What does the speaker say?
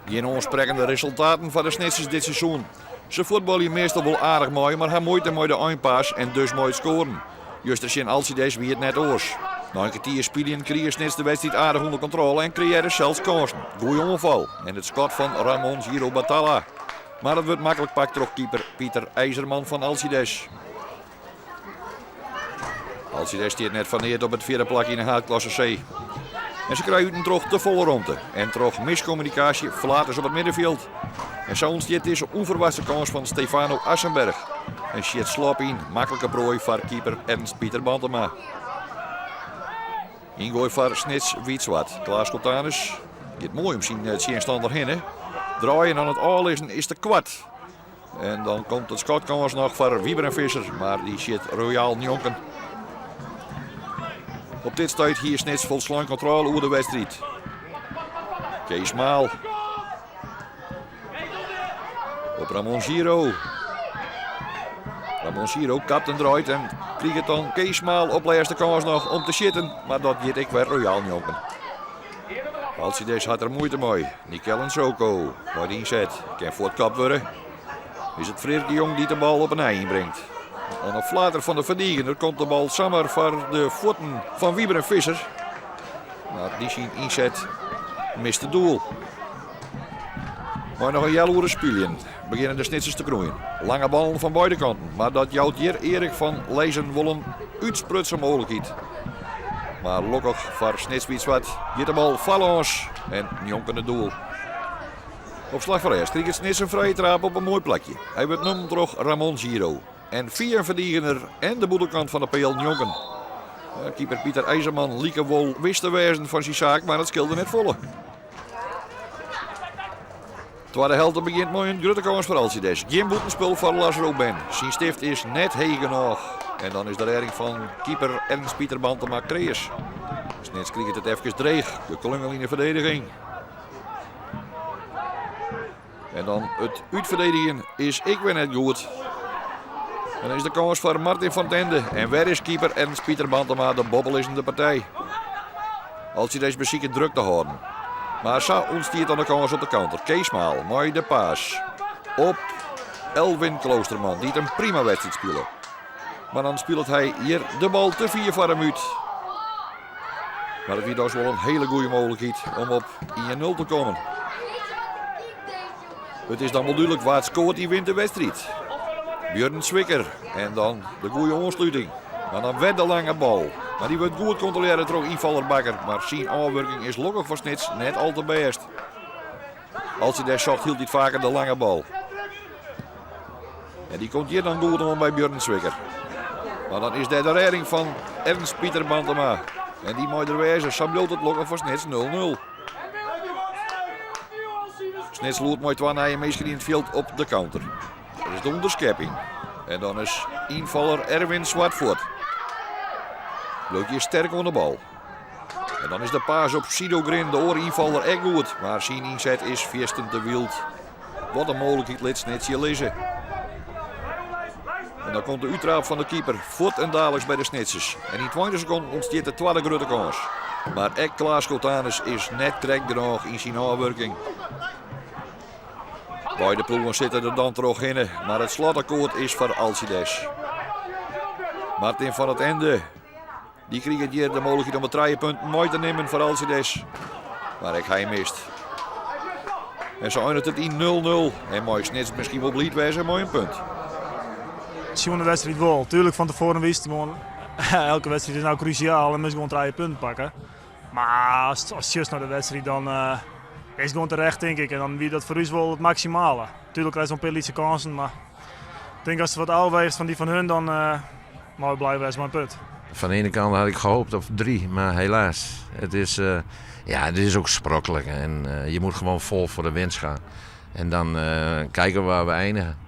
Geen onsprekende resultaten van de Snitsers dit seizoen. Ze voetballen meestal wel aardig mooi, maar hebben moeite met de eindpaas en dus mooi scoren. Juist in Alcides wie het net oors. Na een kwartier spelen kreeg Snits de wedstrijd aardig onder controle en creëerde zelfs kansen. Goeie ongeval en het schot van Ramon Giro Batalla. Maar het wordt makkelijk pakt door keeper Pieter IJzerman van Alcides. Alcides stiert net van neer op het vierde plak in de Haatklasse C. En ze krijgen terug de volle ronde. En terug miscommunicatie verlaten ze op het middenveld. En zo ontstaat deze onverwachte kans van Stefano Assenberg. En shit slap in, makkelijke prooi voor keeper Ernst Pieter Bantema. Ingooi voor Snits Wietswart. Klaas Cotanus. Dit mooi om zien stand erheen. Draaien aan het aanlezen is te kwart. En dan komt het schotkans nog voor Wieber en Visser. Maar die shit royaal njonken. Op dit stuit hier Snits volslaan controle over de wedstrijd. Kees Maal. Op Ramon Giro. Ramon Giro kapt en draait en krijgt het dan Kees Maal op de eerste kans nog om te shitten. Maar dat gaat ik weer royaal njonken. Alcides had er moeite mee. Nikel en Soko. Bij de inzet. Kan voor het kap worden. Is het Freek de Jong die de bal op een ei inbrengt. En op flater van de verdediger komt de bal samen voor de voeten van Wieber en Visser. Maar die zien inzet mist het doel. Maar nog een jaloere spelen. Beginnen de Snitsers te knoeien. Lange ballen van beide kanten. Maar dat jouwt hier Erik van Lezen willen uitsprutsen mogelijkheid. Maar lokkig voor Snitswietswat. Hier de bal Vallons en Njonken het doel. Op slag voor eerst kreeg Snits een vrije trap op een mooi plekje. Hij wordt noemen terug Ramon Giro. En 4 verdediger en de boedelkant van de PL Njonken. Keeper Pieter IJzerman lieke wel wist te wezen van zijn zaak, maar het scheelde net volle. Tweede helft begint mooi een grote kans voor Alcides. Geen boetenspul voor Lazaro Ben. Zijn stift is net heeg genoeg. En dan is de redding van keeper Ernst Pieter Bantema Creus. Snits kreeg het even dreig. De klungel in de verdediging. En dan het uitverdedigen is ik weer net goed. En dan is de kans voor Martin van Tende. En waar is keeper Ernst Pieter Bantema? De bobbel is in de partij. Alcides bezieken druk te houden. Maar zo ontstiert dan de kans op de counter. Kees Maal, mooi de paas. Op Elwin Kloosterman, die het een prima wedstrijd speelt. Maar dan speelt hij hier de bal te 4 voor hem uit. Maar het is dus wel een hele goede mogelijkheid om op 1-0 te komen. Het is dan wel duidelijk waar het scoort, die wint de wedstrijd. Björn Zwicker en dan de goede ontsluiting. Maar dan werd de lange bal. Maar die wordt goed controleren door invaller Bakker. Maar zijn aanwerking is lokkig voor Snits net al te best. Alcides zocht hield dit vaker de lange bal. En die komt hier dan goed om bij Björn Zwicker. Maar dan is dat de redding van Ernst Pieter Bantema. En die mooie wijze, Samuel het lokken voor Snits 0-0. Snits loert mooi 2 naar je meest in het veld op de counter. Dat is de onderschepping. En dan is invaller Erwin Zwartvoort. Loopt hier sterk onder de bal. En dan is de paas op Sido Grin, de oorinvaller, echt goed. Maar zijn inzet is viersten te wild. Wat een mogelijkheid liet Snits hier lezen. En dan komt de uittrap van de keeper. Voet en dadelijk bij de Snitsers. En in 20 seconden ontstaat de tweede grote kans. Maar ook Klaas Cotanus is net trek genoeg in zijn aanwerking. Beide ploegen zitten er dan terug in. Maar het slotakkoord is voor Alcides. Martin van het Ende. Die kreeg hier de mogelijkheid om het 3 punt mooi te nemen voor Alcides. Maar hij mist. En zo eindigt het in 0-0. En mooi Snits misschien wel blij wezen, mooi een punt. Zo'n wedstrijd wel. Tuurlijk van tevoren wist gewoon elke wedstrijd is nou cruciaal en moet gewoon 3 punten pakken. Maar als je naar de wedstrijd dan is het gewoon terecht denk ik. En dan wie dat voor u wel het maximale. Tuurlijk krijgt zo'n Pillietse kansen, maar ik denk als het wat ouder is van die van hun dan mooi blij wezen maar een punt. Van de ene kant had ik gehoopt op 3, maar helaas. Het is ook sprokkelijk en je moet gewoon vol voor de winst gaan. En dan kijken we waar we eindigen.